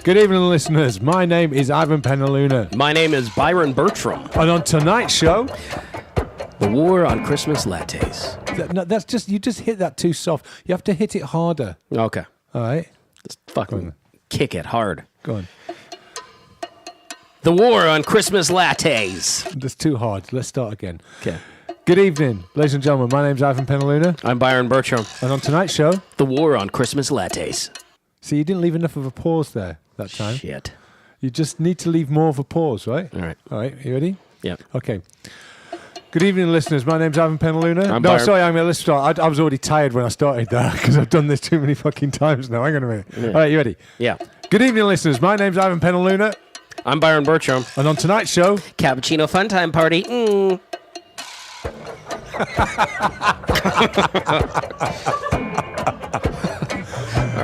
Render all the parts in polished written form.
Good evening, listeners. My name is Ivan Penaluna. My name is Byron Bertram. And on tonight's show, The War on Christmas Lattes. that's just you just hit that too soft. You have to hit it harder. Okay. All right? Just fucking kick it hard. Go on. The War on Christmas Lattes. That's too hard. Let's start again. Okay. Good evening, ladies and gentlemen. My name's Ivan Penaluna. I'm Byron Bertram. And on tonight's show, The War on Christmas Lattes. see, you didn't leave enough of a pause there that time. Shit. You just need to leave more of a pause, right? All right. All right. You ready? Yep. Okay. Good evening, listeners. My name's Ivan Penaluna. I'm No, Byron. sorry, let's start. I was already tired when I started that because I've done this too many fucking times now. Hang on a minute. Yeah. All right, you ready? Yeah. Good evening, listeners. My name's Ivan Penaluna. I'm Byron Bertram. And on tonight's show, Cappuccino Fun Time Party. All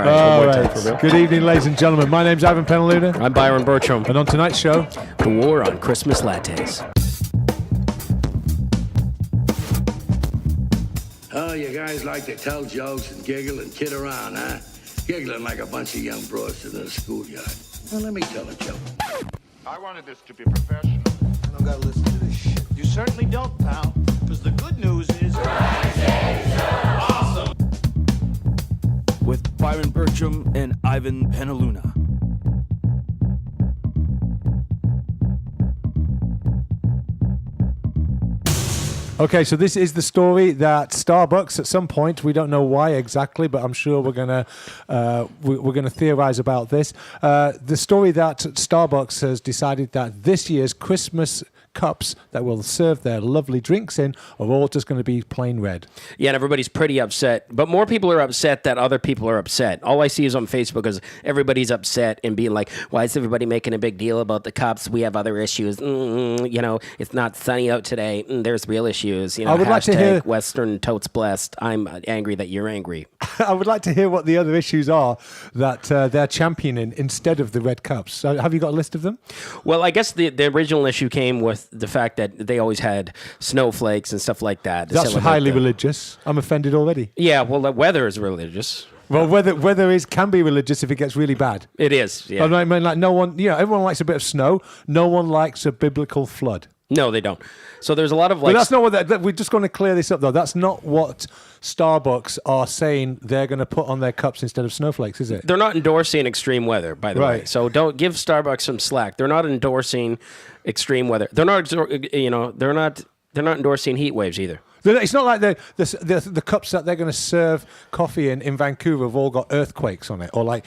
all one more time right. for real. Good evening, ladies and gentlemen. My name's Ivan Penaluna. I'm Byron Bertram. And on tonight's show, The War on Christmas Lattes. Oh, you guys like to tell jokes and giggle and kid around, huh? Giggling like a bunch of young broads in a schoolyard. Well, let me tell a joke. I wanted this to be professional. I don't gotta listen to this shit. You certainly don't, pal. Because the good news is... Awesome! With Byron Bertram and Ivan Penaluna. okay, so this is the story that Starbucks, at some point, we don't know why exactly, but I'm sure we're gonna theorize about this. The story that Starbucks has decided that this year's Christmas cups that will serve their lovely drinks in are all just going to be plain red. Yeah, and everybody's pretty upset. But more people are upset that other people are upset. All I see is on Facebook is everybody's upset and being like, why is everybody making a big deal about the cups? We have other issues. It's not sunny out today. There's real issues. I would like to hear... Western totes blessed. I'm angry that you're angry. I would like to hear what the other issues are that they're championing instead of the red cups. So have you got a list of them? Well, I guess the original issue came with the fact that they always had snowflakes and stuff like that. That's highly religious. I'm offended already. Yeah, well, the weather is religious. Well, weather can be religious if it gets really bad. It is, yeah. I mean, like no one, everyone likes a bit of snow. No one likes a biblical flood. No, they don't. So there's a lot of But that's not what we're just going to clear this up though. That's not what Starbucks are saying they're going to put on their cups instead of snowflakes, is it? They're not endorsing extreme weather, by the way. Right. So don't give Starbucks some slack. They're not endorsing extreme weather. They're not, they're not endorsing heat waves either. It's not like the cups that they're going to serve coffee in Vancouver have all got earthquakes on it, or like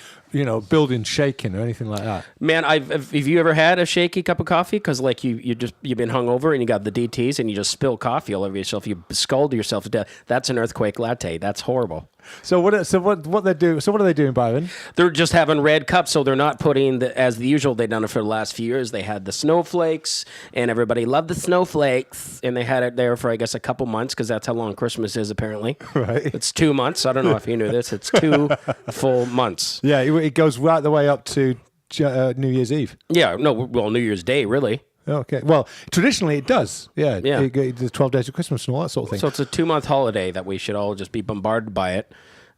buildings shaking or anything like that. Man, have you ever had a shaky cup of coffee? Because like you've been hungover and you got the DTs and you just spill coffee all over yourself. You scald yourself to death. That's an earthquake latte. That's horrible. So what they do? So what are they doing, Byron? They're just having red cups, so they're not putting as the usual. They've done it for the last few years. They had the snowflakes, and everybody loved the snowflakes, and they had it there for I guess a couple months because that's how long Christmas is apparently. Right. It's 2 months. I don't know if you knew this. It's 2 full months. Yeah, it goes right the way up to New Year's Eve. Yeah. No. Well, New Year's Day, really. Okay. Well, traditionally it does. Yeah. Yeah. The 12 days of Christmas and all that sort of thing. So it's a 2-month holiday that we should all just be bombarded by it.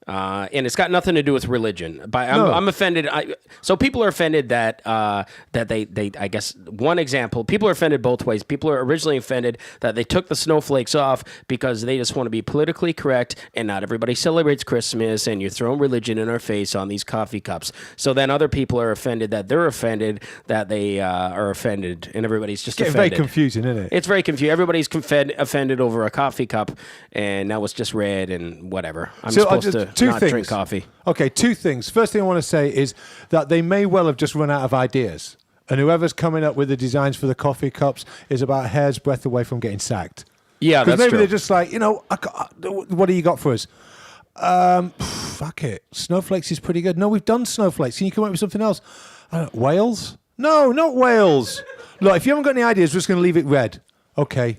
And it's got nothing to do with religion. I'm offended. So people are offended that they I guess one example. People are offended both ways. People are originally offended that they took the snowflakes off because they just want to be politically correct, and not everybody celebrates Christmas, and you're throwing religion in our face on these coffee cups. So then other people are offended that they're offended that they are offended, and everybody's just it's offended. very confusing, isn't it? It's very confusing. Everybody's offended over a coffee cup, and now it's just red and whatever. I'm supposed to not drink coffee. Okay, 2 things. First thing I want to say is that they may well have just run out of ideas. And whoever's coming up with the designs for the coffee cups is about a hair's breadth away from getting sacked. Yeah, that's maybe true. they're just like, what do you got for us? Fuck it. Snowflakes is pretty good. No, we've done snowflakes. Can you come up with something else? Whales? No, not whales. Look, if you haven't got any ideas, we're just going to leave it red. Okay.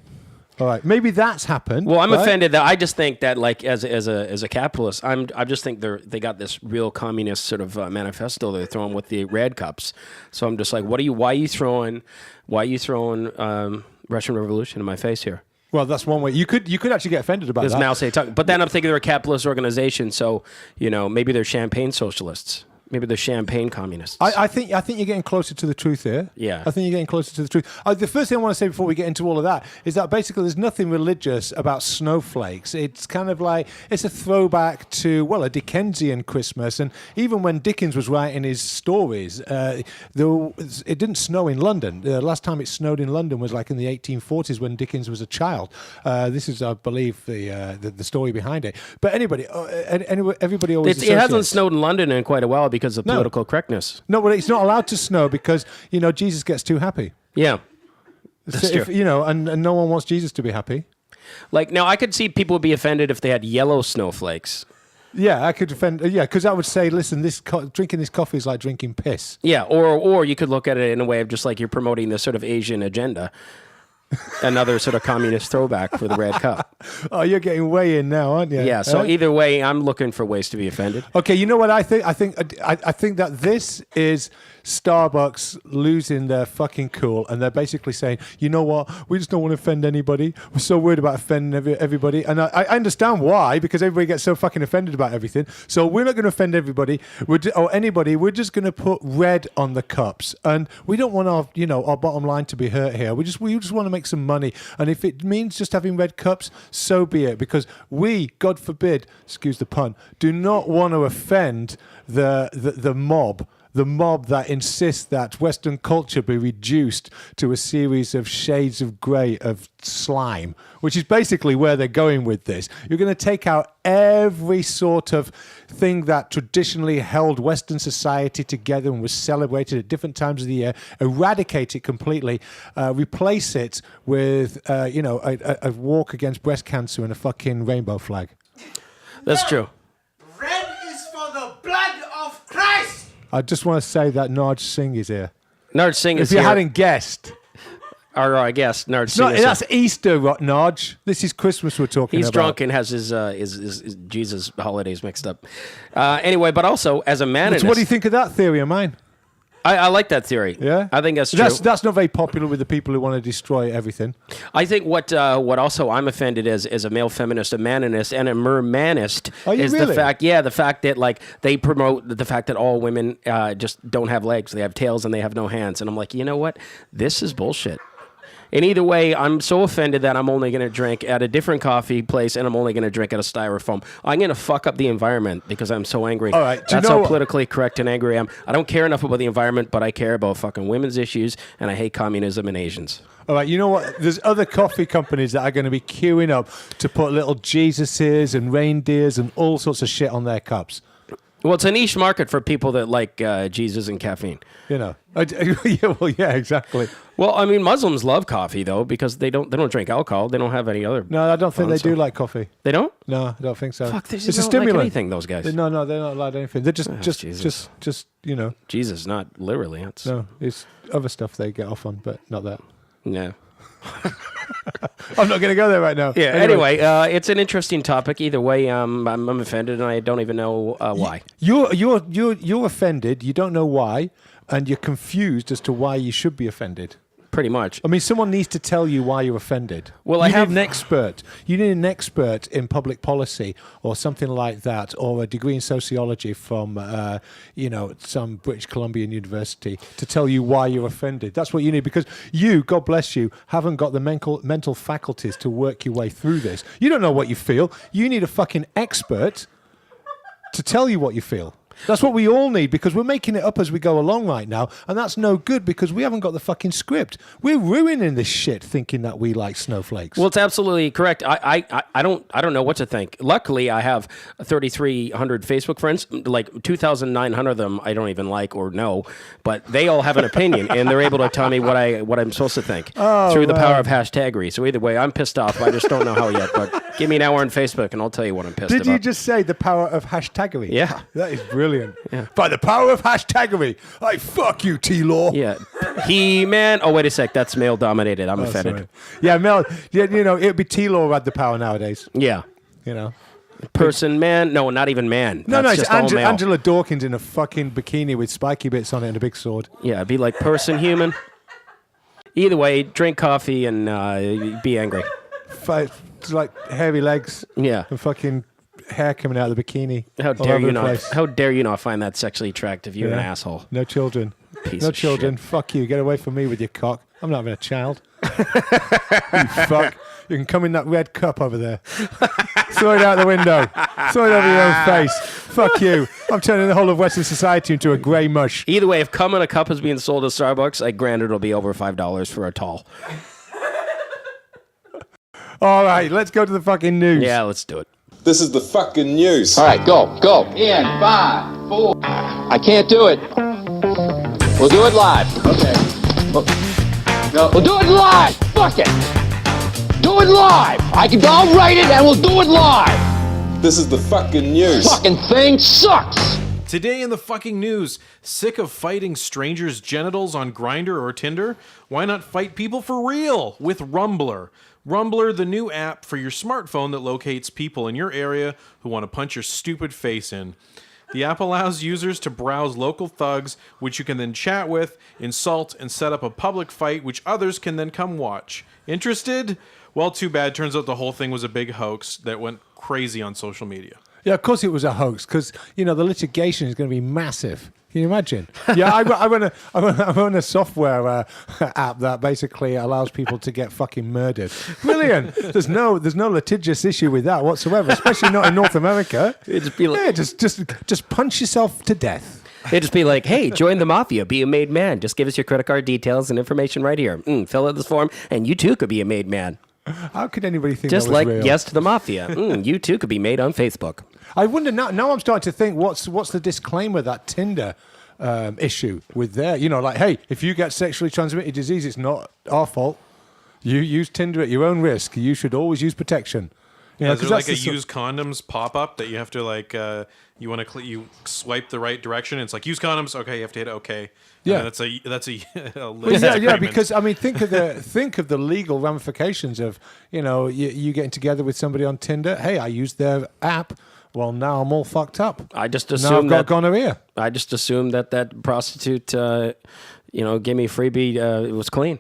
All right, maybe that's happened. Well, I'm right? offended that I just think that, like, as a capitalist, I just think they got this real communist sort of manifesto they're throwing with the red cups. So I'm just like, why are you throwing Russian Revolution in my face here? Well, that's one way. You could actually get offended about that. But then I'm thinking they're a capitalist organization, so maybe they're champagne socialists. Maybe the champagne communists. I think you're getting closer to the truth here. Yeah. I think you're getting closer to the truth. The first thing I want to say before we get into all of that is that basically there's nothing religious about snowflakes. It's kind of like, it's a throwback to, well, a Dickensian Christmas. And even when Dickens was writing his stories, it didn't snow in London. The last time it snowed in London was like in the 1840s when Dickens was a child. This is, I believe, the story behind it. But everybody always it hasn't snowed in London in quite a while because of political correctness. No, but it's not allowed to snow because, Jesus gets too happy. Yeah. That's true. And no one wants Jesus to be happy. Like, now I could see people would be offended if they had yellow snowflakes. Yeah, I could defend. Yeah, because I would say, listen, drinking this coffee is like drinking piss. Yeah, or you could look at it in a way of just like you're promoting this sort of Asian agenda. Another sort of communist throwback for the red cup. Oh, you're getting way in now, aren't you? Yeah. So either way, I'm looking for ways to be offended. Okay, you know what I think? I think that this is Starbucks losing their fucking cool, and they're basically saying, you know what? We just don't want to offend anybody. We're so worried about offending everybody, and I understand why, because everybody gets so fucking offended about everything. So we're not going to offend everybody or anybody. We're just going to put red on the cups, and we don't want our bottom line to be hurt here. We just want to make some money, and if it means just having red cups, so be it, because we, God forbid, excuse the pun, do not want to offend the mob that insists that Western culture be reduced to a series of shades of grey of slime, which is basically where they're going with this. You're going to take out every sort of thing that traditionally held Western society together and was celebrated at different times of the year, eradicate it completely, replace it with, a walk against breast cancer and a fucking rainbow flag. That's true. Red is for the blood of Christ. I just want to say that Narj Singh is here. Narj Singh is here. If you here. hadn't guessed. Or I guess Narj Singh is that's Easter, Narj. This is Christmas we're talking about. He's drunk and has his Jesus holidays mixed up. Anyway, but also as a Maninist. So what do you think of that theory of mine? I like that theory. Yeah? I think that's true. That's not very popular with the people who want to destroy everything. I think what also I'm offended as a male feminist, a Maninist, and a mermanist is really? the fact that like they promote the fact that all women just don't have legs, they have tails and they have no hands. And I'm like, you know what? This is bullshit. And either way, I'm so offended that I'm only going to drink at a different coffee place and I'm only going to drink at a styrofoam. I'm going to fuck up the environment because I'm so angry. All right. That's how politically correct and angry I am. I don't care enough about the environment, but I care about fucking women's issues and I hate communism and Asians. All right, you know what? There's other coffee companies that are going to be queuing up to put little Jesuses and reindeers and all sorts of shit on their cups. Well, it's a niche market for people that like Jesus and caffeine. Yeah, exactly. Well, I mean, Muslims love coffee though because they don't drink alcohol. They don't have any other. No, I don't think they do like coffee. They don't? No, I don't think so. Fuck, they it's a don't stimulant. like anything. Those guys. No, they're not allowed anything. They're just Jesus, not literally. No, it's other stuff they get off on, but not that. No. I'm not going to go there right now. Yeah. Anyway, it's an interesting topic. Either way, I'm offended, and I don't even know why. You're offended. You don't know why, and you're confused as to why you should be offended. Pretty much. I mean, someone needs to tell you why you're offended. Well, you need an expert. You need an expert in public policy or something like that, or a degree in sociology from, some British Columbian University to tell you why you're offended. That's what you need, because you, God bless you, haven't got the mental faculties to work your way through this. You don't know what you feel. You need a fucking expert to tell you what you feel. That's what we all need, because we're making it up as we go along right now, and that's no good because we haven't got the fucking script. We're ruining this shit thinking that we like snowflakes. Well, it's absolutely correct. I don't know what to think. Luckily, I have 3,300 Facebook friends. Like 2,900 of them I don't even like or know, but they all have an opinion, and they're able to tell me what I'm supposed to think through the power of hashtaggery. So either way, I'm pissed off. I just don't know how yet. But give me an hour on Facebook, and I'll tell you what I'm pissed about. Did you just say the power of hashtaggery? Yeah. That is brilliant. Yeah. By the power of hashtaggery, I fuck you, T-Law. Yeah. He-Man. Oh, wait a sec. That's male-dominated. I'm offended. Sorry. Yeah, male. Yeah, it'd be T-Law who had the power nowadays. Yeah. Person, man. No, not even man. No, That's it's just Angela Dawkins in a fucking bikini with spiky bits on it and a big sword. Yeah, it'd be like person, human. Either way, drink coffee and be angry. It's like hairy legs. Yeah. And fucking hair coming out of the bikini. How all dare over you the not? place. How dare you not find that sexually attractive? You're an Yeah. asshole. No children. Piece No of children. shit. Fuck you. Get away from me with your cock. I'm not having a child. You fuck. You can come in that red cup over there. Throw it out the window. Throw it over your own face. Fuck you. I'm turning the whole of Western society into a grey mush. Either way, if cum in a cup is being sold at Starbucks, I grant it'll be over $5 for a tall. All right, let's go to the fucking news. Yeah, let's do it. This is the fucking news. All right, go. In 5, 4. I can't do it. We'll do it live. Okay. No. We'll do it live. Fuck it. Do it live. I'll write it and we'll do it live. This is the fucking news. Fucking thing sucks. Today in the fucking news, sick of fighting strangers' genitals on Grindr or Tinder? Why not fight people for real with Rumbler? Rumbler, the new app for your smartphone that locates people in your area who want to punch your stupid face in. The app allows users to browse local thugs, which you can then chat with, insult, and set up a public fight, which others can then come watch. Interested? Well, too bad. Turns out the whole thing was a big hoax that went crazy on social media. Yeah, of course it was a hoax because, the litigation is going to be massive. Can you imagine? Yeah, I run a software app that basically allows people to get fucking murdered. Brilliant. There's no litigious issue with that whatsoever, especially not in North America. It'd just be like, Yeah, just punch yourself to death. it'd just be like, hey, join the mafia, be a made man. Just give us your credit card details and information right here. Fill out this form, and you too could be a made man. How could anybody think Just that was like real? Yes to the Mafia. You too could be made on Facebook. I wonder now. I'm starting to think, what's the disclaimer that Tinder issue with there? Like, hey, if you get sexually transmitted disease, it's not our fault. You use Tinder at your own risk. You should always use protection. Is there like a use condoms pop-up that you have to like, you want to you swipe the right direction? It's like, use condoms. Okay, you have to hit OK. Yeah. And that's a yeah, because I mean, think of the legal ramifications of you getting together with somebody on Tinder. Hey, I used their app. Well, now I'm all fucked up. I just now I've assumed got gonorrhea. I just assumed that prostitute, gave me a freebie. It was clean.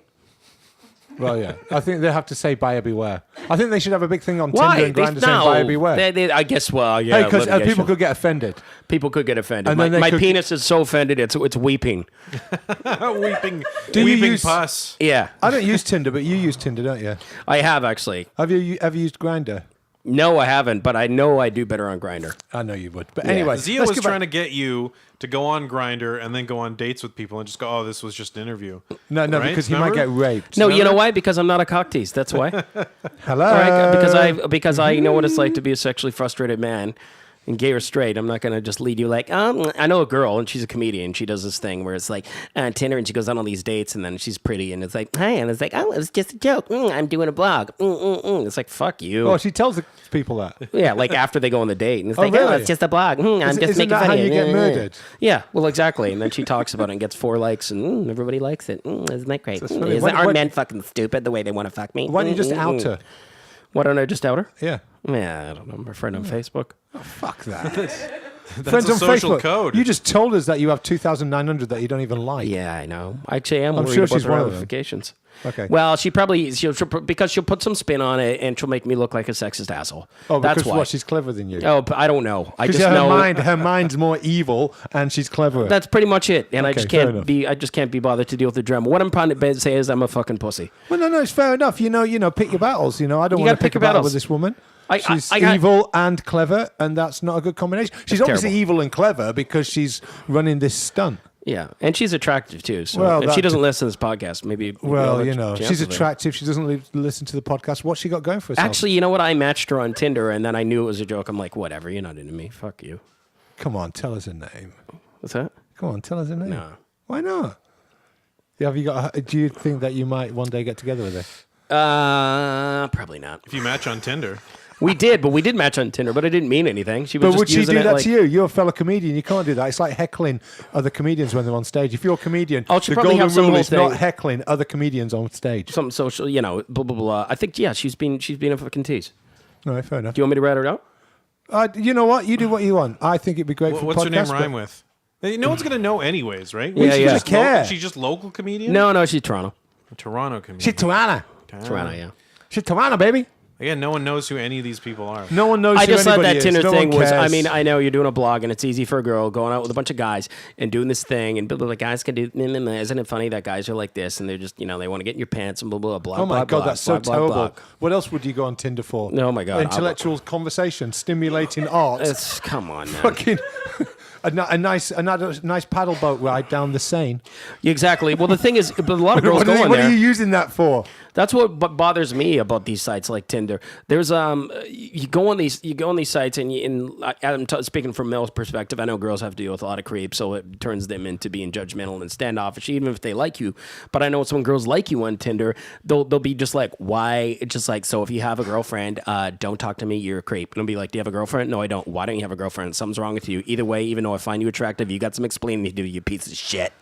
Well, yeah. I think they have to say buyer beware. I think they should have a big thing on Why? Tinder and Grindr saying buyer beware. I guess. Well, yeah. Hey, because litigation. people could get offended. People could get offended. And then My they penis is so offended, it's weeping. weeping use- pus. Yeah, I don't use Tinder, but you use Tinder, don't you? I have actually. Have you ever used Grindr? No, I haven't, but I know I do better on Grindr. I know you would. But anyway, Zia let's was get back- trying to get you to go on Grindr and then go on dates with people and just go, oh, this was just an interview. No, Right? because he might get Remember? raped. No, you know why? Because I'm not a cock tease. That's why. Hello. All right, because I know what it's like to be a sexually frustrated man. And gay or straight, I'm not going to just lead you like, I know a girl, and she's a comedian. She does this thing where it's like, Tinder, and she goes on all these dates, and then she's pretty, and it's like, hi, and it's like, oh, it's just a joke. I'm doing a blog. It's like, fuck you. Oh, she tells the people that. Yeah, like after they go on the date, and it's like, really? oh, it's just a blog. I'm just Isn't making that fun how of you get murdered? Yeah, well, exactly. And then she talks about it and gets 4 likes, and everybody likes it. Isn't that great? That's funny. Aren't men fucking stupid the way they want to fuck me? Why don't you just out her? Why don't I just out her? Yeah. Yeah, I don't know. I'm a friend on Facebook. Oh, fuck that. That's Friends a on social Facebook. code. You just told us that you have 2,900 that you don't even like. Yeah, I know. Actually, I'm worried sure about she's the one of them. ramifications. Okay. Well, she'll because she'll put some spin on it and she'll make me look like a sexist asshole. Oh, that's because why. what? She's clever than you. Oh, but I don't know. I just Because know her mind's more evil, and she's cleverer. that's pretty much it. And I Okay, just fair can't enough. be. I just can't be bothered to deal with the drama. What I'm trying to say is I'm a fucking pussy. Well, no, it's fair enough. Pick your battles. I don't You want to gotta pick pick a your battle battles. with this woman. She's I got- evil and clever, and that's not a good combination. She's obviously terrible. evil and clever because she's running this stunt. Yeah, and she's attractive too. So Well, if she that- doesn't listen to this podcast, maybe. Well, we'll have a chance she's of it. attractive. She doesn't listen to the podcast. What's she got going for herself? Actually, you know what? I matched her on Tinder, and then I knew it was a joke. I'm like, whatever. You're not into me. Fuck you. Come on, tell us a name. What's that? Come on, tell us a name. No. Why not? Yeah, do you think that you might one day get together with her? Probably not. If you match on Tinder. We did match on Tinder, but it didn't mean anything. She was But just would she using do it that like, to you? You're a fellow comedian. You can't do that. It's like heckling other comedians when they're on stage. If you're a comedian, Oh, she'll the probably golden have some rule whole is not thing. heckling other comedians on stage. Something social, blah blah blah. I think she's been a fucking tease. All right, fair enough. Do you want me to rat her out? You know what? You do what you want. I think it'd be great for What's her name podcast, rhyme but- with? No one's going to know anyways, right? Yeah, She's yeah. just care. She's just local comedian? No, she's Toronto. A Toronto comedian. She's Toronto. Toronto, yeah. She's Toronto, baby. Again, no one knows who any of these people are. No one knows. I who just thought anybody that is. Tinder No thing one was. I cares. mean, I know you're doing a blog, and it's easy for a girl going out with a bunch of guys and doing this thing, and blah, blah, blah, guys can do. Isn't it funny that guys are like this, and they're just they want to get in your pants and blah blah blah. Oh my blah, god, blah, that's so blah, terrible. blah, blah. What else would you go on Tinder for? Oh my god, intellectual conversation, stimulating art. Come on, man. Fucking a nice paddle boat ride down the Seine. Exactly. Well, the thing is, but a lot of girls go on What there. are you using that for? That's what bothers me about these sites like Tinder. There's you go on these sites and I'm speaking from male's perspective. I know girls have to deal with a lot of creep, so it turns them into being judgmental and standoffish, even if they like you. But I know it's when girls like you on Tinder, they'll be just like, why? It's just like, so if you have a girlfriend, don't talk to me. You're a creep. And I'll be like, do you have a girlfriend? No, I don't. Why don't you have a girlfriend? Something's wrong with you. Either way, even though I find you attractive, you got some explaining to do. You piece of shit.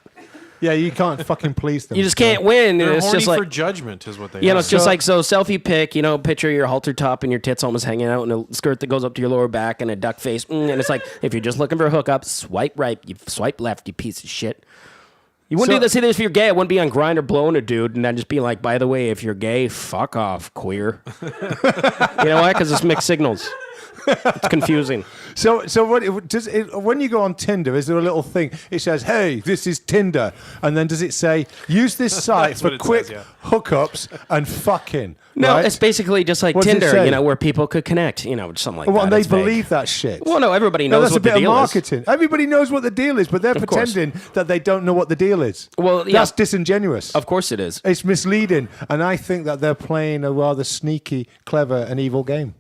Yeah, you can't fucking please them. You just can't win. They're It's horny just like for judgment, is what they are. it's just like, so selfie pic, picture your halter top and your tits almost hanging out, and a skirt that goes up to your lower back, and a duck face. And it's like, if you're just looking for a hookup, swipe right, you swipe left, you piece of shit. You wouldn't do this either if you're gay. I wouldn't be on Grindr blowing a dude and then just be like, by the way, if you're gay, fuck off, queer. You know why? Because it's mixed signals. It's confusing. So when you go on Tinder, is there a little thing? It says, "Hey, this is Tinder," and then does it say, "Use this site for quick hookups and fucking"? No, right? it's basically just like What's it Tinder, say? where people could connect, something like Well, that. and they It's vague. believe that shit. Well, no, everybody No, knows that's what a bit the of deal marketing. is. Everybody knows what the deal is, but they're Of course. pretending that they don't know what the deal is. Well, yeah. That's disingenuous. Of course it is. It's misleading, and I think that they're playing a rather sneaky, clever, and evil game.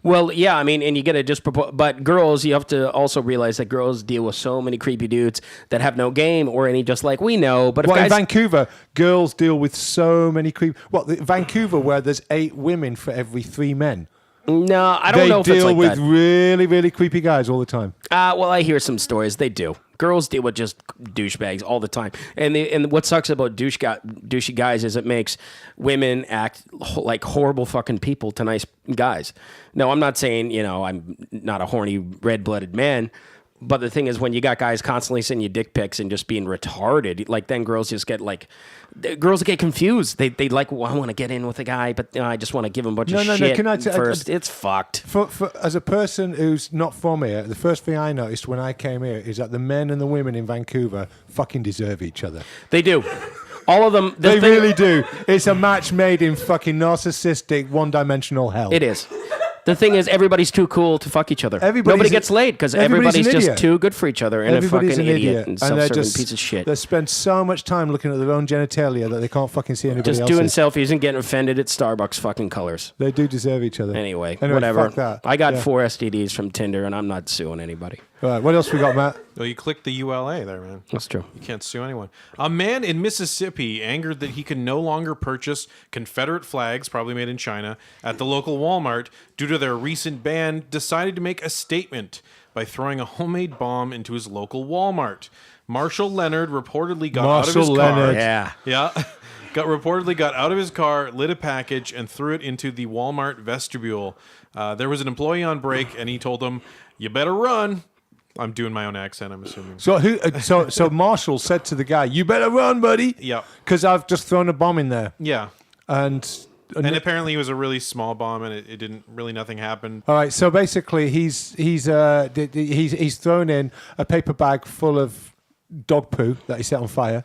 Well, yeah, I mean, and you get a but girls, you have to also realize that girls deal with so many creepy dudes that have no game or any just like we know. But if Well, in guys, Vancouver, girls deal with so many creep. Vancouver, where there's 8 women for every 3 men. no, I don't know if They it's deal like with that. really, really creepy guys all the time. Well, I hear some stories. They do. Girls deal with just douchebags all the time. And what sucks about douchey guys is it makes women act like horrible fucking people to nice guys. No, I'm not saying, I'm not a horny red-blooded man. But the thing is, when you got guys constantly sending you dick pics and just being retarded, like then girls just get girls get confused. They like, well, I want to get in with a guy, but I just want to give him a bunch of shit first. It's fucked. For as a person who's not from here, the first thing I noticed when I came here is that the men and the women in Vancouver fucking deserve each other. They do. All of them. They really do. It's a match made in fucking narcissistic, one-dimensional hell. It is. The thing is, everybody's too cool to fuck each other. Everybody's Nobody gets laid because everybody's just too good for each other and Everybody's a fucking an idiot and self-serving piece of shit. They spend so much time looking at their own genitalia that they can't fucking see anybody Just else's. doing selfies and getting offended at Starbucks fucking colors. They do deserve each other. Anyway, whatever. Fuck that. I got Yeah. 4 STDs from Tinder, and I'm not suing anybody. All right, what else we got, Matt? Well, you clicked the ULA there, man. That's true. You can't sue anyone. A man in Mississippi, angered that he can no longer purchase Confederate flags, probably made in China, at the local Walmart due to their recent ban, decided to make a statement by throwing a homemade bomb into his local Walmart. Marshall Leonard reportedly got out of his car. Yeah. Yeah. Reportedly got out of his car, lit a package, and threw it into the Walmart vestibule. There was an employee on break, and he told him, "You better run." I'm doing my own accent, I'm assuming. So Marshall said to the guy, "You better run, buddy." Yeah. Because I've just thrown a bomb in there. Yeah. And apparently it was a really small bomb, and it didn't really, nothing happened. All right, so basically he's thrown in a paper bag full of dog poo that he set on fire.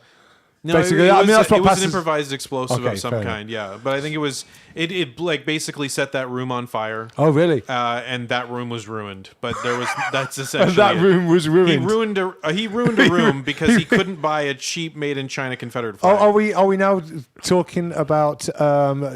No, basically, it that's what was passes. an improvised explosive Okay, of some fair kind, yeah. But I think it was it like basically set that room on fire. Oh, really? And that room was ruined. But that's essentially that it. room was ruined. He ruined a room because he couldn't buy a cheap made in China Confederate flag. Are we now talking about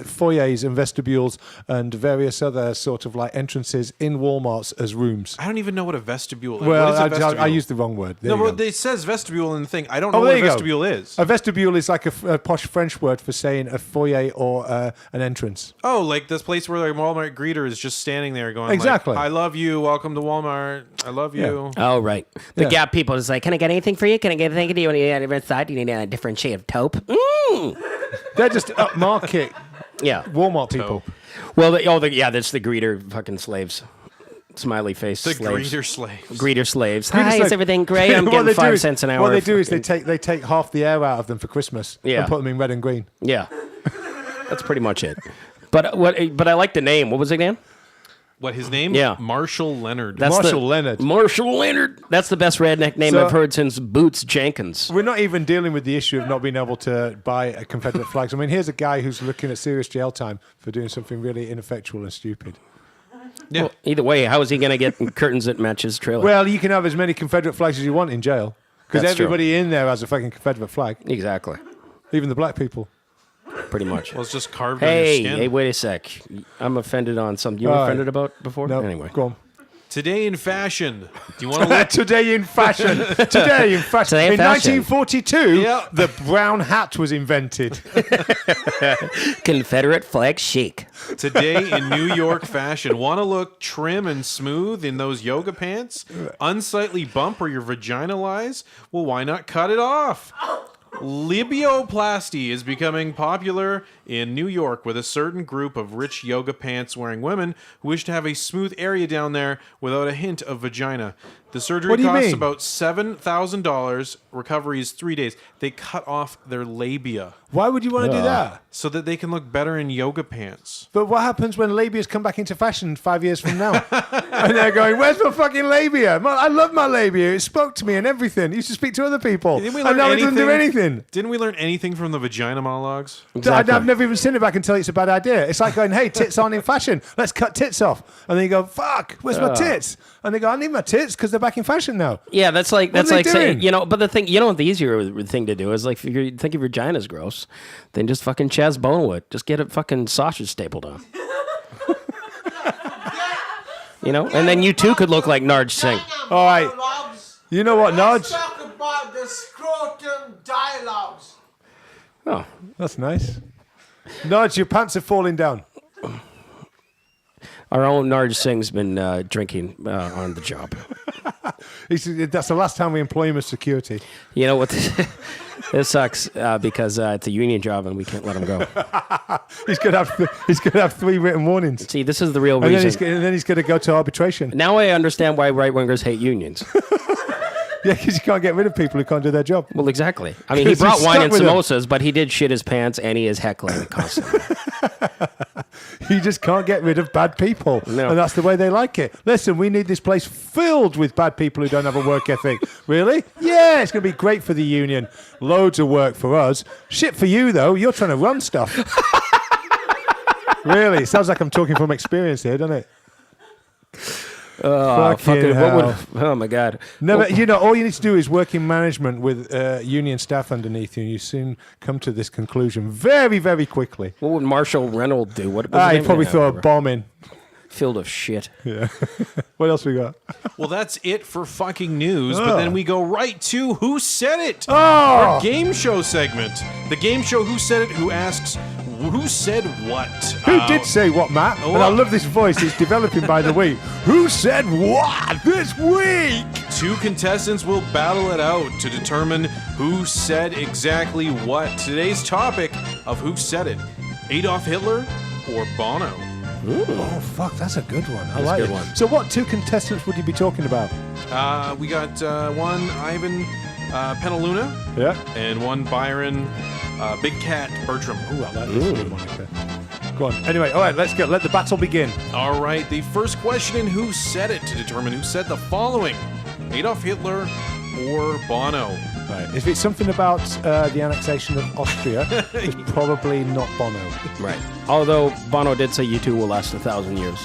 foyers and vestibules and various other sort of like entrances in Walmarts as rooms? I don't even know what a vestibule is. Well, what is a vestibule? I used the wrong word. There no, you but go. it says vestibule in the thing. I don't know there what a you go. vestibule is. A vestibule is like a posh French word for saying a foyer or an entrance. Oh, like this place where like Walmart greeter is just standing there going, Exactly. like, "I love you. Welcome to Walmart. I love you." Oh, right. The Yeah. Gap people is like, can I get anything for you? Can I get anything? Do you need a different side? Do you need a different shade of taupe? They're just upmarket Yeah. Walmart people. Well, that's the greeter fucking slaves. Smiley face The slaves. greeter slaves. Greeter slaves. Greeter Hi, is slaves. everything great? I'm What getting they do 5 is- cents an hour. What they do is Fucking- they take half the air out of them for Christmas Yeah. and put them in red and green. Yeah. That's pretty much it. But I like the name. What was it again? What, his name? Yeah. Marshall Leonard. Marshall Leonard. Marshall Leonard. That's the best redneck name I've heard since Boots Jenkins. We're not even dealing with the issue of not being able to buy a Confederate flags. I mean, here's a guy who's looking at serious jail time for doing something really ineffectual and stupid. Yeah. Well, either way, how is he going to get curtains that match his trailer? Well, you can have as many Confederate flags as you want in jail. Because That's everybody in there has a fucking Confederate flag. Exactly. Even the black people. Pretty much. Well, it's just carved on your skin. Hey, wait a sec. I'm offended on something you were offended about before? No, anyway. go on. Today in fashion. Do you want to look? Today in fashion. Today in fashion. Today in In fashion. 1942, Yeah. the brown hat was invented. Confederate flag chic. Today in New York fashion. Want to look trim and smooth in those yoga pants? Unsightly bump where your vagina lies? Well, why not cut it off? Libioplasty is becoming popular in New York with a certain group of rich yoga pants wearing women who wish to have a smooth area down there without a hint of vagina. The surgery What do you costs mean? about $7,000. Recovery is 3 days. They cut off their labia Why would you want to do that? so that they can look better in yoga pants. But what happens when labias come back into fashion 5 years from now? And they're going, where's my fucking labia? I love my labia. It spoke to me and everything. It used to speak to other people. Didn't we And learn now it doesn't do anything? anything. Didn't we learn anything from the vagina monologues? Exactly. I've never even seen it back and tell you it's a bad idea. It's like going, hey, tits aren't in fashion. Let's cut tits off. And then you go, fuck, where's my tits? And they go, I need my tits because they're back in fashion now. Yeah, that's like What are they saying, doing? but the thing, what the easier thing to do is like if you think your vagina's gross, then just fucking Chaz Bonewood. Just get a fucking sausage stapled on. And then you too could look like Narj Singh. All right. You know what, Let's Nodge? talk about the scrotum dialogues. Oh, That's nice. Nodge, your pants are falling down. our own Narj Singh's been drinking on the job. That's the last time we employ him as security. You know what? This sucks because it's a union job and we can't let him go. He's gonna have 3 written warnings. See, this is the real And reason. then he's going to go to arbitration. Now I understand why right-wingers hate unions. Yeah, because you can't get rid of people who can't do their job. Well, exactly. I mean, he 'Cause brought he's wine stuck and with them. samosas, but he did shit his pants and he is heckling constantly. You just can't get rid of bad people. No. And that's the way they like it. Listen, we need this place filled with bad people who don't have a work ethic. Really? Yeah, it's going to be great for the union. Loads of work for us. Shit for you, though. You're trying to run stuff. Really? It sounds like I'm talking from experience here, doesn't it? Oh, Fucking hell. oh my God. Never, all you need to do is work in management with union staff underneath you, and you soon come to this conclusion very, very quickly. What would Marshall Reynolds do? What was his He'd name? probably Yeah, throw a whatever. bomb in. Filled of shit. Yeah. What else we got? Well, that's it for fucking news, but then we go right to Who Said It? Oh! Our game show segment. The game show Who Said It, who asks, who said what? Who did say what, Matt? And I love this voice. It's developing by the week. Who said what this week? 2 contestants will battle it out to determine who said exactly what. Today's topic of Who Said It, Adolf Hitler or Bono? Oh, fuck, that's a good one. I like a good it. one. So what 2 contestants would you be talking about? We got one Ivan Penaluna Yeah. and one Byron Big Cat Bertram. Ooh, I like this good one. Okay. Go on. Anyway, all right, let's go. Let the battle begin. All right, the first question in Who Said It to determine who said the following, Adolf Hitler or Bono? Right. If it's something about the annexation of Austria, it's probably not Bono. Right. Although Bono did say you two will last 1,000 years.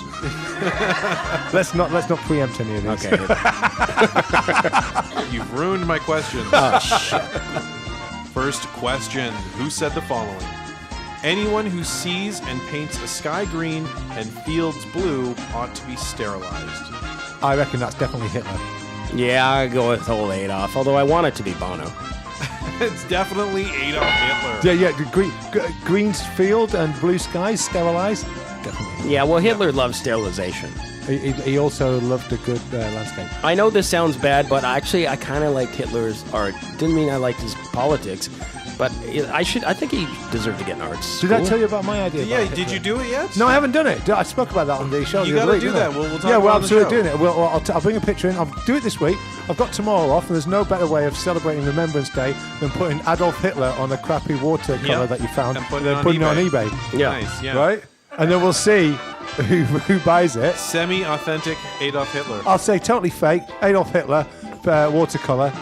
Let's not preempt any of these. Okay. You've ruined my question. Oh, shit. First question, who said the following? Anyone who sees and paints a sky green and fields blue ought to be sterilized. I reckon that's definitely Hitler. Yeah, I'll go with old Adolf, although I want it to be Bono. It's definitely Adolf Hitler. Yeah. The green field and blue skies sterilized. Definitely. Yeah, well, Hitler loved sterilization. He also loved a good landscape. I know this sounds bad, but actually I kind of liked Hitler's art. Didn't mean I liked his politics, but I think he deserved to get an arts school. Did I tell you about my idea? Yeah, about did Hitler? you do it yet? No, I haven't done it. I spoke about that on the show. You the other gotta week, do didn't I? that. We'll talk yeah, about we're it on the absolutely show. doing it. I'll bring a picture in. I'll do it this week. I've got tomorrow off, and there's no better way of celebrating Remembrance Day than putting Adolf Hitler on a crappy watercolor that you found and putting and it on putting it on eBay. eBay. Yeah. Nice, yeah. Right? and then we'll see who buys it. Semi-authentic Adolf Hitler. I'll say totally fake. Adolf Hitler, watercolor.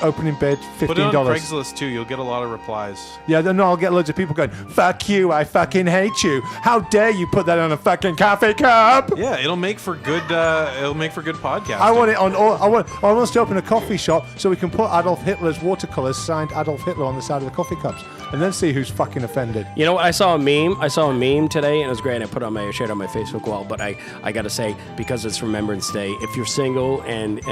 Opening bid, $15. Put it on Craigslist too. You'll get a lot of replies. Yeah, then I'll get loads of people going, fuck you, I fucking hate you. How dare you put that on a fucking coffee cup? Yeah, it'll make for good. It'll make for good podcasting. I want it on all. I want us to open a coffee shop so we can put Adolf Hitler's watercolors signed Adolf Hitler on the side of the coffee cups, and then see who's fucking offended. You know what? I saw a meme today, and it was great. I shared it on my Facebook wall. But I got to say, because it's Remembrance Day, if you're single and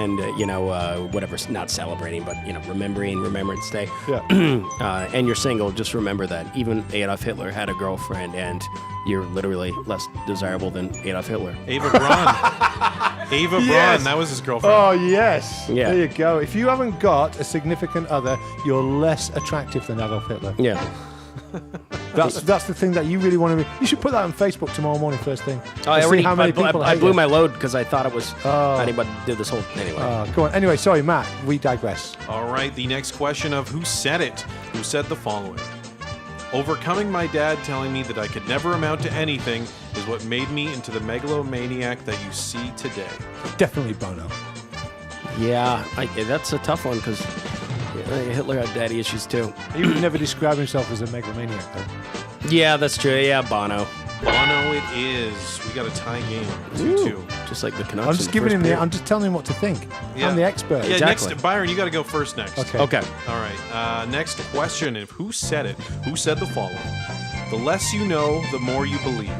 whatever, not celebrating, but remembering Remembrance Day, and you're single, just remember that even Adolf Hitler had a girlfriend, and you're literally less desirable than Adolf Hitler. Eva Braun. Eva Braun, that was his girlfriend. Oh, yes. Yeah. There you go. If you haven't got a significant other, you're less attractive than Adolf Hitler. Yeah. That's the thing that you really want to be. You should put that on Facebook tomorrow morning, first thing. Oh, I blew my load because I thought it was anybody did this whole anyway. Go on. Anyway, sorry, Matt. We digress. All right. The next question of who said it? Who said the following? Overcoming my dad telling me that I could never amount to anything is what made me into the megalomaniac that you see today. Definitely Bono. Yeah, that's a tough one because Hitler had daddy issues too. He would never describe himself as a megalomaniac, though. Yeah, that's true. Yeah, Bono. Bono it is. We got a tie game. 2-2. Just like the Canucks. I'm just giving him I'm just telling him what to think. Yeah. I'm the expert. Yeah, exactly. Next, Byron, you got to go first next. Okay. All right. Next question of who said it? Who said the following? The less you know, the more you believe.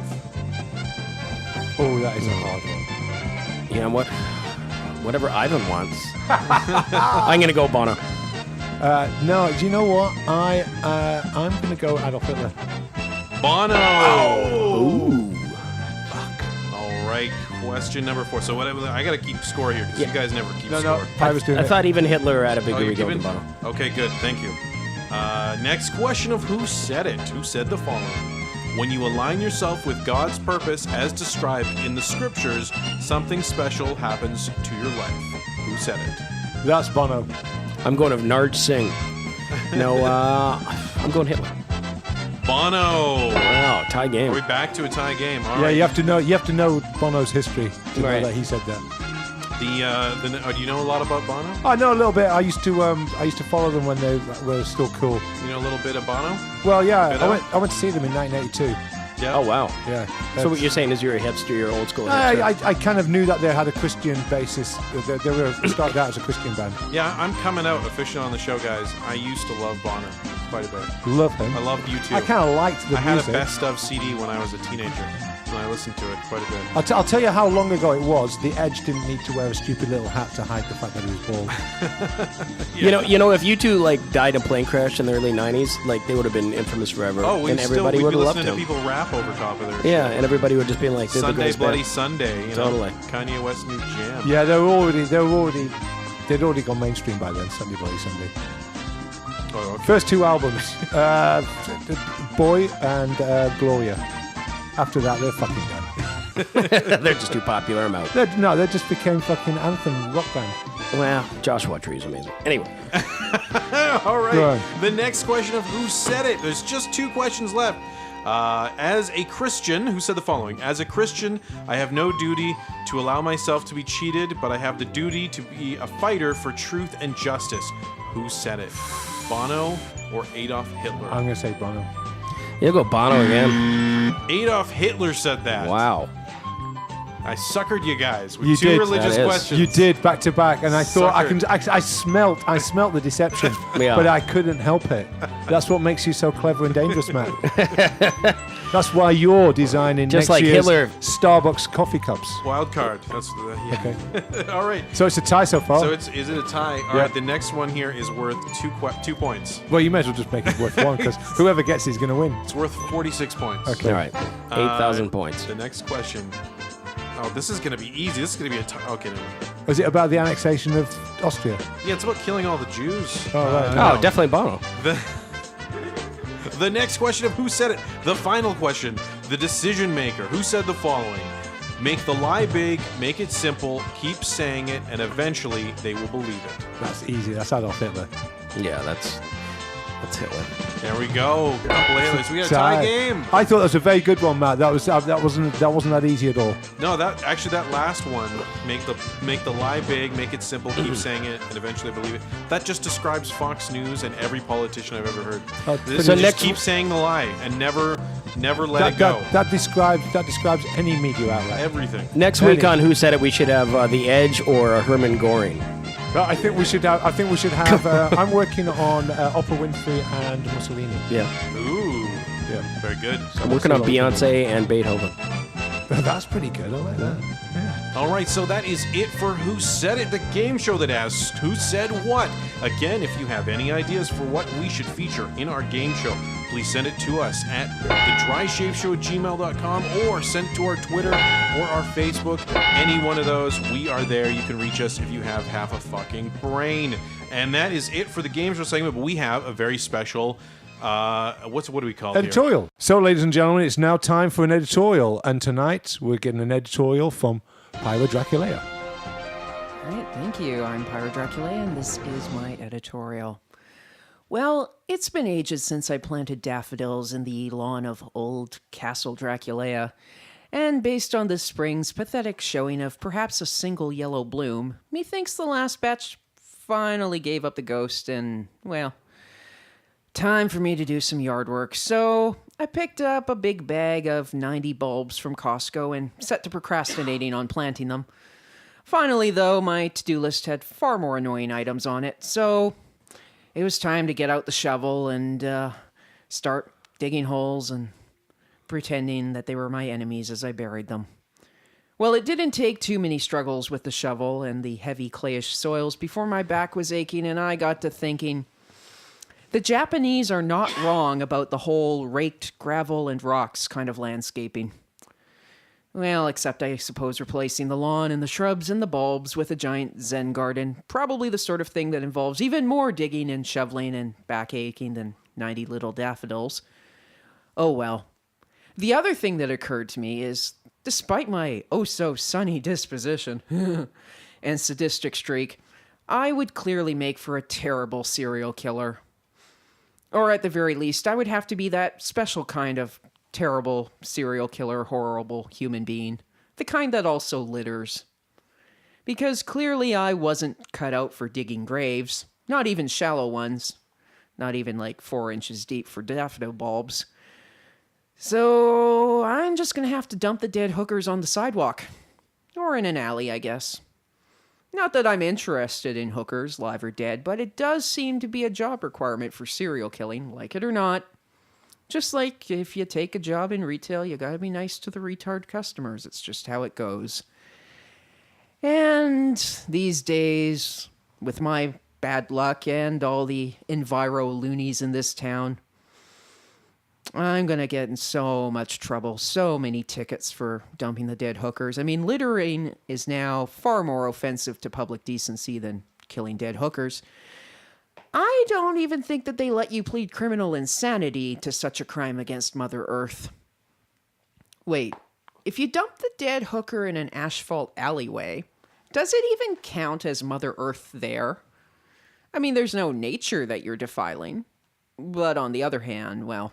Oh, that is a hard one. You know what? Whatever Ivan wants. I'm gonna go Bono. No, do you know what? I'm going to go Adolf Hitler. Bono. Ooh. All right. Question number 4. So whatever. I got to keep score here because you guys never keep score. No, I was doing I it. thought even Hitler had a bigger you're ego than giving- Bono. Okay, good. Thank you. Next question of who said it? Who said the following? When you align yourself with God's purpose as described in the scriptures, something special happens to your life. Who said it? That's Bono. I'm going to Narj Singh. No, I'm going Hitler. Bono. Wow, tie Are game. we back to a tie game? All Yeah, right. you have to know Bono's history to know Right. that he said that. Do you know a lot about Bono? I know a little bit. I used to follow them when they were still cool. You know a little bit of Bono? Well, yeah, Bit I went to see them in 1982. Yeah. Oh wow. Yeah. So what you're saying is you're a hipster, you're old school. I kind of knew that they had a Christian basis. They were started out as a Christian band. Yeah, I'm coming out officially on the show, guys. I used to love Bono quite a bit. Love him. I loved you too. I kind of liked the I had music. a best of CD when I was a teenager, and I listened to it quite a bit. I'll tell you how long ago it was. The Edge didn't need to wear a stupid little hat to hide the fact that he was bald. You know, if you two like died in a plane crash in the early '90s, like they would have been infamous forever, and everybody we'd would be have loved listening him. to people rap over top of their Yeah, and everybody would just be like, "They're the Sunday greatest Bloody band." Sunday, Totally. Kanye West new jam. Yeah, they'd already gone mainstream by then. Sunday Bloody Sunday. Oh, okay. First 2 albums, Boy and Gloria. After that, they're fucking done. They're just too popular. I'm out. They just became fucking anthem rock band. Well, Joshua Tree is amazing. Anyway, All right. Go on. The next question of who said it. There's just 2 questions left. As a Christian, who said the following? As a Christian, I have no duty to allow myself to be cheated, but I have the duty to be a fighter for truth and justice. Who said it? Bono or Adolf Hitler? I'm going to say Bono. you'll go Bono again. Adolf Hitler said that. Wow. I suckered you guys with You 2 did. religious That is. questions. You did back to back, and I thought Sucker. I smelt the deception, Yeah. but I couldn't help it. That's what makes you so clever and dangerous, Matt. That's why you're designing Just next like year's Hitler. Starbucks coffee cups. Wild card. That's the, yeah. Okay, All right. so it's a tie so far. So is it a tie? All Yeah. right. The next one here is worth 2 points. Well, you may as well just make it worth one, because whoever gets it is going to win. It's worth 46 points. Okay. All right, 8,000 points. The next question. Oh, this is going to be easy. This is going to be a tie. Okay, no. Was it about the annexation of Austria? Yeah, it's about killing all the Jews. Oh, right. Oh, definitely Bono. The next question of who said it. The final question. The decision maker. Who said the following? Make the lie big, make it simple, keep saying it, and eventually they will believe it. That's easy. That's Adolf Hitler. Yeah, that's. Let's hit one. There we go. A couple aliens. We got a tie game. I thought that was a very good one, Matt. That wasn't that easy at all. No, that last one, make the lie big, make it simple, keep saying it, and eventually believe it. That just describes Fox News and every politician I've ever heard. So just keep saying the lie and never let it go. That describes any media outlet. Everything. Next week on Who Said It, we should have The Edge or Herman Goring. Well, I think we should have. I'm working on Oprah Winfrey and Mussolini. Yeah. Ooh. Yeah. Very good. I'm working on Beyonce and Beethoven. That's pretty good. I like that. Yeah. All right, so that is it for Who Said It, the game show that asks who said what. Again, if you have any ideas for what we should feature in our game show, please send it to us at thedryshaveshow@gmail.com or send it to our Twitter or our Facebook. Any one of those, we are there. You can reach us if you have half a fucking brain. And that is it for the game show segment, but we have a very special... what do we call it? Editorial. Here? So, ladies and gentlemen, it's now time for an editorial, and tonight we're getting an editorial from Pyro Draculea. All right, thank you. I'm Pyro Draculea, and this is my editorial. Well, it's been ages since I planted daffodils in the lawn of old Castle Draculea, and based on this spring's pathetic showing of perhaps a single yellow bloom, methinks the last batch finally gave up the ghost, and, well... time for me to do some yard work, so I picked up a big bag of 90 bulbs from Costco and set to procrastinating on planting them. Finally, though, my to-do list had far more annoying items on it, so it was time to get out the shovel and start digging holes and pretending that they were my enemies as I buried them. Well, it didn't take too many struggles with the shovel and the heavy clayish soils before my back was aching and I got to thinking... the Japanese are not wrong about the whole raked gravel and rocks kind of landscaping. Well, except I suppose replacing the lawn and the shrubs and the bulbs with a giant Zen garden, probably the sort of thing that involves even more digging and shoveling and back aching than 90 little daffodils. Oh well. The other thing that occurred to me is, despite my oh-so-sunny disposition and sadistic streak, I would clearly make for a terrible serial killer. Or at the very least, I would have to be that special kind of terrible serial killer, horrible human being. The kind that also litters. Because clearly I wasn't cut out for digging graves. Not even shallow ones. Not even like 4 inches deep for daffodil bulbs. So I'm just gonna have to dump the dead hookers on the sidewalk. Or in an alley, I guess. Not that I'm interested in hookers, live or dead, but it does seem to be a job requirement for serial killing, like it or not. Just like if you take a job in retail, you gotta be nice to the retard customers. It's just how it goes. And these days, with my bad luck and all the enviro loonies in this town, I'm gonna get in so much trouble, so many tickets for dumping the dead hookers. I mean, littering is now far more offensive to public decency than killing dead hookers. I don't even think that they let you plead criminal insanity to such a crime against Mother Earth. Wait, if you dump the dead hooker in an asphalt alleyway, does it even count as Mother Earth there? I mean, there's no nature that you're defiling. But on the other hand, well...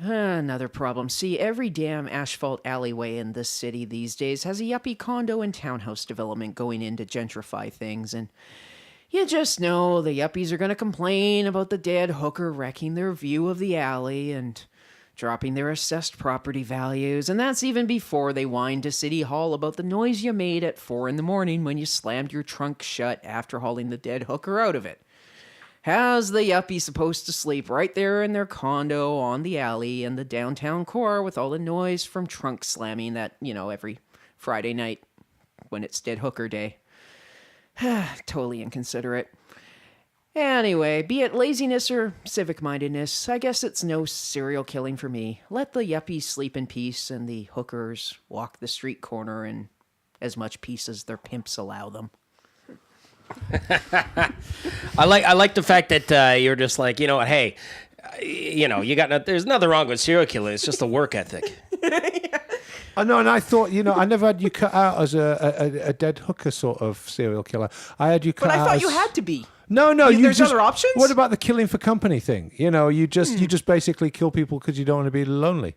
another problem. See, every damn asphalt alleyway in this city these days has a yuppie condo and townhouse development going in to gentrify things, and you just know the yuppies are going to complain about the dead hooker wrecking their view of the alley and dropping their assessed property values, and that's even before they whine to City Hall about the noise you made at 4 a.m. when you slammed your trunk shut after hauling the dead hooker out of it. How's the yuppie supposed to sleep right there in their condo on the alley in the downtown core with all the noise from trunk slamming that, every Friday night when it's dead hooker day? Totally inconsiderate. Anyway, be it laziness or civic-mindedness, I guess it's no serial killing for me. Let the yuppies sleep in peace and the hookers walk the street corner in as much peace as their pimps allow them. I like the fact that you're just like, you know what, hey, there's nothing wrong with serial killing. It's just a work ethic. I know, and I thought, I never had you cut out as a dead hooker sort of serial killer. I had you cut But I out thought as... you had to be. No, There's other options? What about the killing for company thing? You just basically kill people because you don't want to be lonely.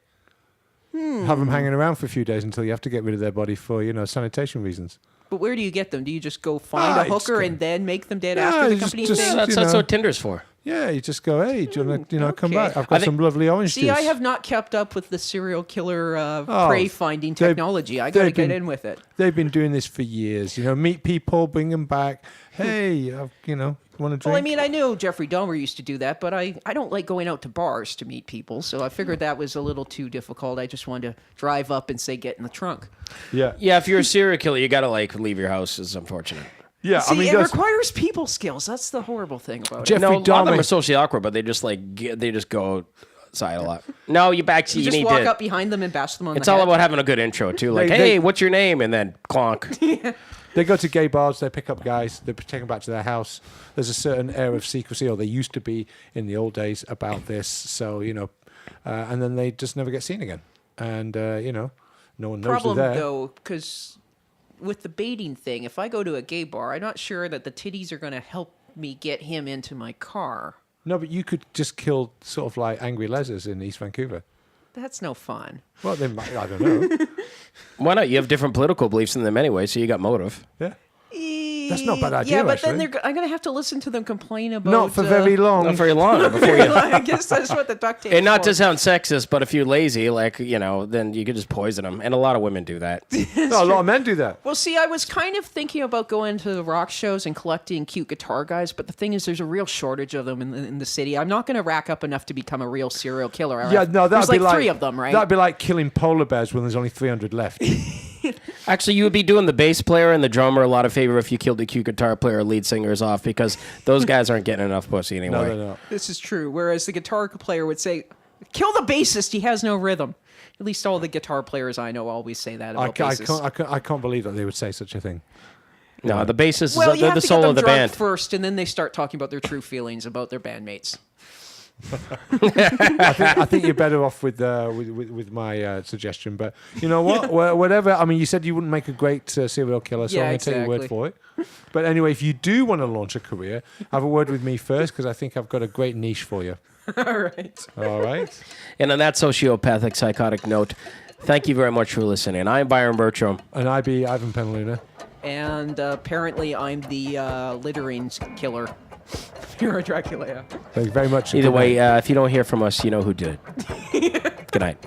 Have them hanging around for a few days until you have to get rid of their body for sanitation reasons. But where do you get them? Do you just go find a hooker and then make them dead after the company just- thing? That's what Tinder's for. Yeah, you just go, hey, do you want to come Okay. back? I've got some lovely orange See, juice. I have not kept up with the serial killer prey finding technology. I got to get in with it. They've been doing this for years. Meet people, bring them back. Hey, want to drink? Well, I mean, I know Jeffrey Dahmer used to do that, but I don't like going out to bars to meet people, so I figured that was a little too difficult. I just wanted to drive up and say, get in the trunk. Yeah. Yeah, if you're a serial killer, you got to leave your house. It's unfortunate. Yeah, See, it requires people skills. That's the horrible thing about Jeffrey it. No, a lot of them Dahmer- are socially awkward, but they just go outside a lot. No, you actually You just need walk to. up behind them and bash them on It's the all head. about having a good intro too. Like, They- hey, what's your name? And then clonk. They go to gay bars, they pick up guys, they take them back to their house. There's a certain air of secrecy, or there used to be in the old days about this. So, and then they just never get seen again. And, no one knows Problem, they're there. though, because with the baiting thing, if I go to a gay bar, I'm not sure that the titties are going to help me get him into my car. No, but you could just kill sort of like angry lesers in East Vancouver. That's no fun. Well, they might, I don't know. Why not? You have different political beliefs than them anyway, so you got motive. Yeah. That's not a bad idea, Yeah, but actually. then I'm going to have to listen to them complain about... Not for very long. Not very long before you. I guess that's what the duct tape And not for. to sound sexist, but if you're lazy, then you could just poison them. And a lot of women do that. No, a lot of men do that. Well, see, I was kind of thinking about going to the rock shows and collecting cute guitar guys, but the thing is, there's a real shortage of them in the city. I'm not going to rack up enough to become a real serial killer. Yeah, no, there's that'd be like 3 of them, right? That'd be like killing polar bears when there's only 300 left. Actually, you would be doing the bass player and the drummer a lot of favor if you killed the cute guitar player or lead singers off, because those guys aren't getting enough pussy anyway. No. This is true. Whereas the guitar player would say, "Kill the bassist. He has no rhythm." At least all the guitar players I know always say that about bassists. I can't believe that they would say such a thing. No, the bassist Well, is you they're have the to get soul them of the drunk band. first, and then they start talking about their true feelings about their bandmates. I think you're better off with my suggestion, but you know what? Whatever. I mean, you said you wouldn't make a great serial killer, so Yeah, I'm going to take your word exactly. for it. But anyway, if you do want to launch a career, have a word with me first, because I think I've got a great niche for you. All right. All right. And on that sociopathic, psychotic note, thank you very much for listening. I'm Byron Bertram. And I be Ivan Penaluna. And apparently, I'm the littering killer. You're a Dracula. Thank you very much. Either Good way, night. if you don't hear from us, you know who did it. Good night.